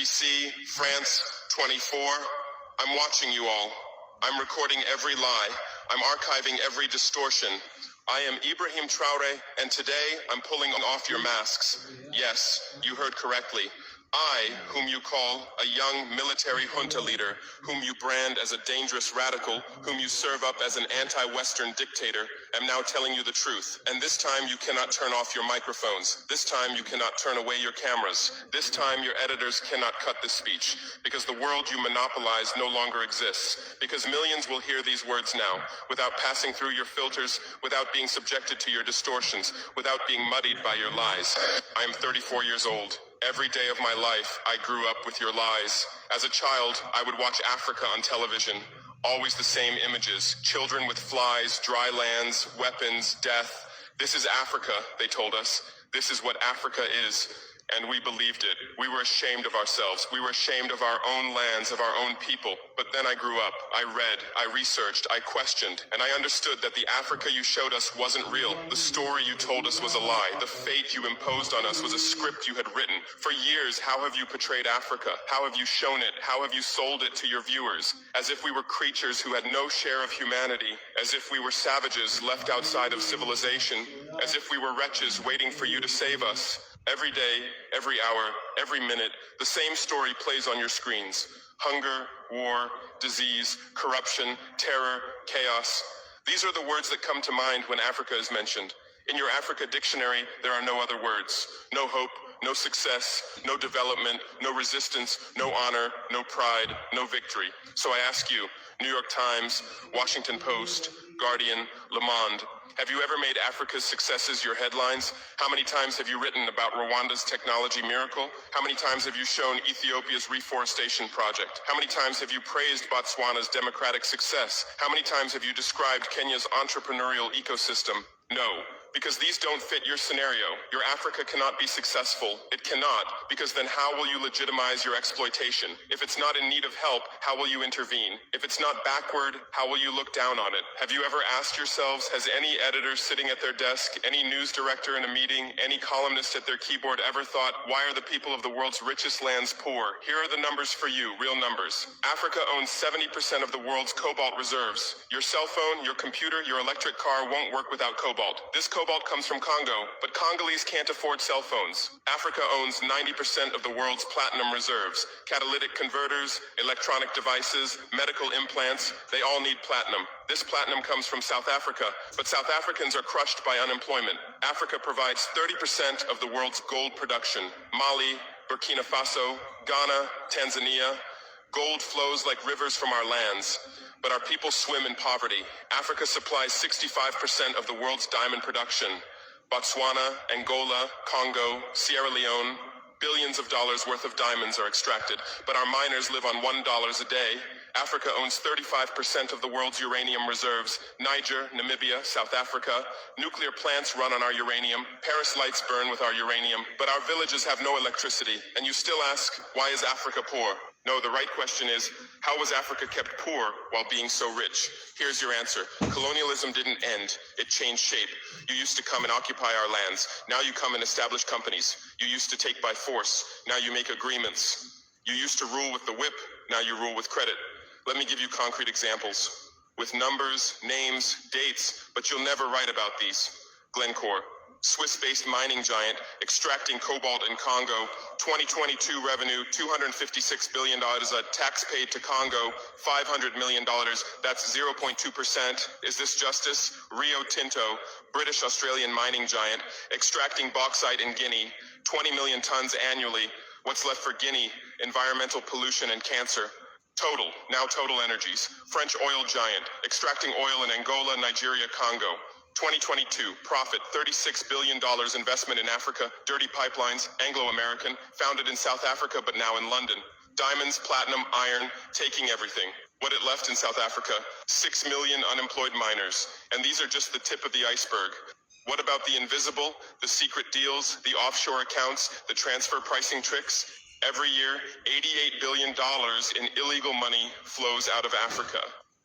MSNBC, France, 24. I'm watching you all. I'm recording every lie. I'm archiving every distortion. I am Ibrahim Traore, and today I'm pulling off your masks. Yes, you heard correctly. I, whom you call a young military junta leader, whom you brand as a dangerous radical, whom you serve up as an anti-Western dictator, am now telling you the truth. And this time you cannot turn off your microphones. This time you cannot turn away your cameras. This time your editors cannot cut this speech, because the world you monopolize no longer exists. Because millions will hear these words now, without passing through your filters, without being subjected to your distortions, without being muddied by your lies. I am 34 years old. Every day of my life, I grew up with your lies. As a child, I would watch Africa on television. Always the same images. Children with flies, dry lands, weapons, death. This is Africa, they told us. This is what Africa is. And we believed it. We were ashamed of ourselves. We were ashamed of our own lands, of our own people. But then I grew up. I read, I researched, I questioned, and I understood that the Africa you showed us wasn't real. The story you told us was a lie. The fate you imposed on us was a script you had written. For years, how have you portrayed Africa? How have you shown it? How have you sold it to your viewers? As if we were creatures who had no share of humanity. As if we were savages left outside of civilization. As if we were wretches waiting for you to save us. Every day, every hour, every minute, the same story plays on your screens. Hunger, war, disease, corruption, terror, chaos. These are the words that come to mind when Africa is mentioned. In your Africa dictionary, there are no other words. No hope, no success, no development, no resistance, no honor, no pride, no victory. So I ask you, New York Times, Washington Post, Guardian, Le Monde, have you ever made Africa's successes your headlines? How many times have you written about Rwanda's technology miracle? How many times have you shown Ethiopia's reforestation project? How many times have you praised Botswana's democratic success? How many times have you described Kenya's entrepreneurial ecosystem? No, because these don't fit your scenario. Your Africa cannot be successful. It cannot, because then how will you legitimize your exploitation? If it's not in need of help, how will you intervene? If it's not backward, how will you look down on it? Have you ever asked yourselves, has any editor sitting at their desk, any news director in a meeting, any columnist at their keyboard ever thought, why are the people of the world's richest lands poor? Here are the numbers for you, real numbers. Africa owns 70% of the world's cobalt reserves. Your cell phone, your computer, your electric car won't work without cobalt. This cobalt comes from Congo, but Congolese can't afford cell phones. Africa owns 90% of the world's platinum reserves. Catalytic converters, electronic devices, medical implants, they all need platinum. This platinum comes from South Africa, but South Africans are crushed by unemployment. Africa provides 30% of the world's gold production. Mali, Burkina Faso, Ghana, Tanzania. Gold flows like rivers from our lands, but our people swim in poverty. Africa supplies 65% of the world's diamond production. Botswana, Angola, Congo, Sierra Leone, billions of dollars worth of diamonds are extracted, but our miners live on $1 a day. Africa owns 35% of the world's uranium reserves. Niger, Namibia, South Africa. Nuclear plants run on our uranium. Paris lights burn with our uranium, but our villages have no electricity. And you still ask, why is Africa poor? No, the right question is, how was Africa kept poor while being so rich? Here's your answer. Colonialism didn't end. It changed shape. You used to come and occupy our lands. Now you come and establish companies. You used to take by force. Now you make agreements. You used to rule with the whip. Now you rule with credit. Let me give you concrete examples. With numbers, names, dates, but you'll never write about these. Glencore. Swiss-based mining giant, extracting cobalt in Congo. 2022 revenue, $256 billion. Tax paid to Congo, $500 million. That's 0.2%. Is this justice? Rio Tinto, British-Australian mining giant, extracting bauxite in Guinea. 20 million tons annually. What's left for Guinea? Environmental pollution and cancer. Total Energies, French oil giant, extracting oil in Angola, Nigeria, Congo. 2022, profit, $36 billion investment in Africa, dirty pipelines, Anglo-American, founded in South Africa but now in London. Diamonds, platinum, iron, taking everything. What it left in South Africa, 6 million unemployed miners. And these are just the tip of the iceberg. What about the invisible, the secret deals, the offshore accounts, the transfer pricing tricks? Every year, $88 billion in illegal money flows out of Africa.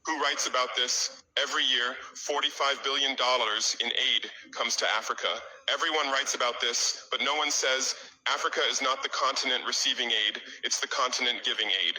Who writes about this? Every year, $45 billion in aid comes to Africa. Everyone writes about this, but no one says Africa is not the continent receiving aid, it's the continent giving aid.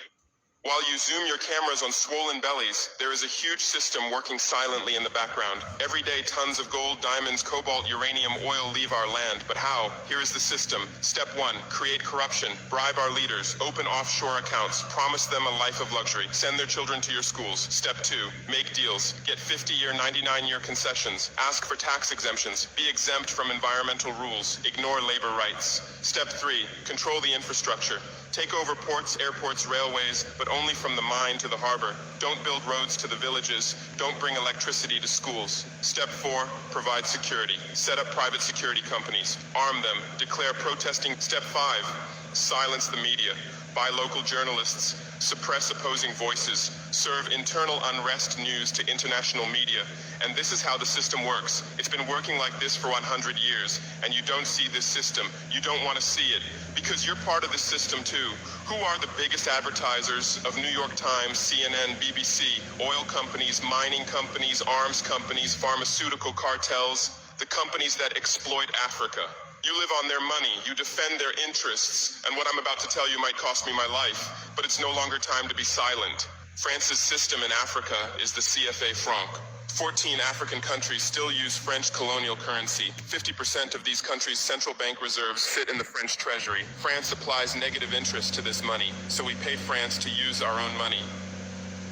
While you zoom your cameras on swollen bellies, there is a huge system working silently in the background. Every day, tons of gold, diamonds, cobalt, uranium, oil leave our land. But how? Here is the system. Step 1, create corruption. Bribe our leaders. Open offshore accounts. Promise them a life of luxury. Send their children to your schools. Step 2, make deals. Get 50-year, 99-year concessions. Ask for tax exemptions. Be exempt from environmental rules. Ignore labor rights. Step 3, control the infrastructure. Take over ports, airports, railways, but only from the mine to the harbor. Don't build roads to the villages. Don't bring electricity to schools. Step 4, provide security. Set up private security companies. Arm them. Declare protesting. Step 5, silence the media. Buy local journalists. Suppress opposing voices. Serve internal unrest news to international media. And this is how the system works. It's been working like this for 100 years, and you don't see this system. You don't want to see it, because you're part of the system too. Who are the biggest advertisers of New York Times, CNN, BBC, oil companies, mining companies, arms companies, pharmaceutical cartels, the companies that exploit Africa? You live on their money, you defend their interests, and what I'm about to tell you might cost me my life, but it's no longer time to be silent. France's system in Africa is the CFA franc. 14 African countries still use French colonial currency. 50% of these countries' central bank reserves sit in the French treasury. France applies negative interest to this money, so we pay France to use our own money.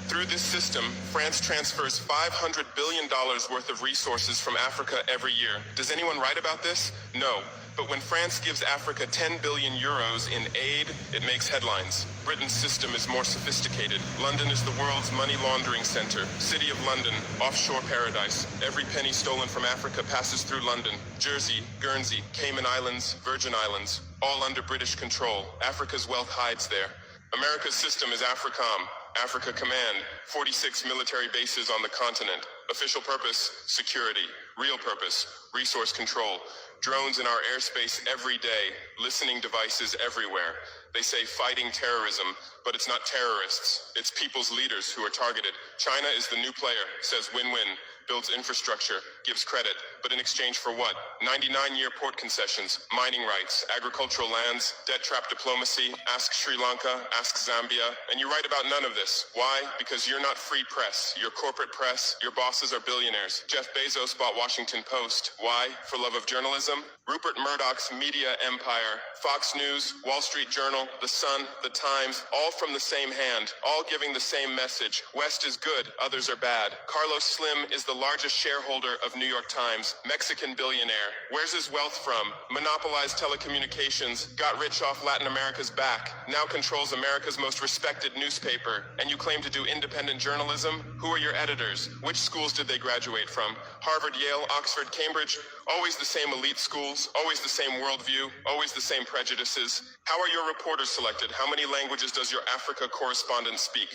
Through this system, France transfers $500 billion worth of resources from Africa every year. Does anyone write about this? No. But when France gives Africa 10 billion euros in aid, it makes headlines. Britain's system is more sophisticated. London is the world's money laundering center. City of London, offshore paradise. Every penny stolen from Africa passes through London. Jersey, Guernsey, Cayman Islands, Virgin Islands, all under British control. Africa's wealth hides there. America's system is AFRICOM, Africa Command, 46 military bases on the continent. Official purpose, security. Real purpose, resource control. Drones in our airspace every day, listening devices everywhere. They say fighting terrorism, but it's not terrorists. It's people's leaders who are targeted. China is the new player, says win-win, builds infrastructure, gives credit, but in exchange for what? 99-year port concessions, mining rights, agricultural lands, debt-trap diplomacy, ask Sri Lanka, ask Zambia, and you write about none of this. Why? Because you're not free press. You're corporate press. Your bosses are billionaires. Jeff Bezos bought Washington Post. Why? For love of journalism? Rupert Murdoch's media empire, Fox News, Wall Street Journal, The Sun, The Times, all from the same hand, all giving the same message. West is good, others are bad. Carlos Slim is the largest shareholder of New York Times, Mexican billionaire. Where's his wealth from? Monopolized telecommunications, got rich off Latin America's back, now controls America's most respected newspaper. And you claim to do independent journalism? Who are your editors? Which schools did they graduate from? Harvard, Yale, Oxford, Cambridge? Always the same elite schools, always the same worldview, always the same prejudices. How are your reporters selected? How many languages does your Africa correspondent speak?